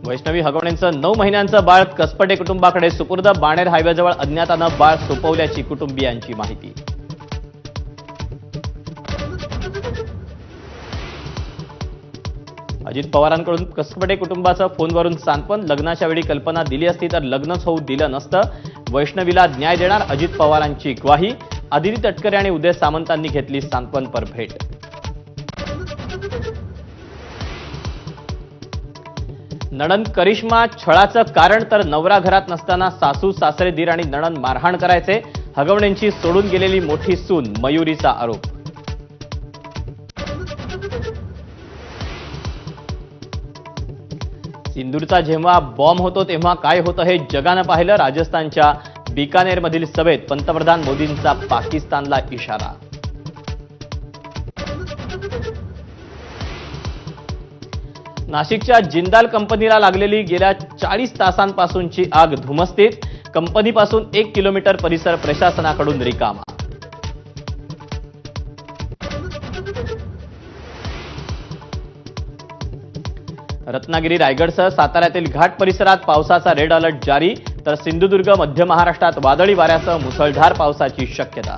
वैष्णवी हगवणेंचं 9 महिन्यांचं बाळ कसपटे कुटुंबाकडे सुपूर्द. बाणेर हायवेजवळ अज्ञातानं बाळ सोपवल्याची कुटुंबियांची माहिती. अजित पवारांकडून कसपटे कुटुंबाचं फोनवरून सांत्वन. लग्नाच्या वेळी कल्पना दिली असती तर लग्नच होऊ दिलं नसतं. वैष्णवीला न्याय देणार अजित पवारांची ग्वाही. आदिती तटकरे आणि उदय सामंतांनी घेतली सांत्वनपर भेट. नणंद करिश्मा छळाचं कारण तर नवरा घरात नसताना सासू सासरे दीर आणि नणंद मारहाण करायचे. हगवणेंची सोडून गेलेली मोठी सून मयुरीचा आरोप. सिंदूरचा जेव्हा बॉम्ब होतो तेव्हा काय होतं हे जगानं पाहिलं. राजस्थानच्या बिकानेरमधील सभेत पंतप्रधान मोदींचा पाकिस्तानला इशारा. नाशिकच्या जिंदाल कंपनीला लागलेली गेल्या 40 तासांपासूनची आग धुमस्तीत. कंपनीपासून 1 किलोमीटर परिसर प्रशासनाकडून रिकामा. रत्नागिरी रायगडसह साताऱ्यातील घाट परिसरात पावसाचा रेड अलर्ट जारी. तर सिंधुदुर्ग मध्य महाराष्ट्रात वादळी वाऱ्यासह मुसळधार पावसाची शक्यता.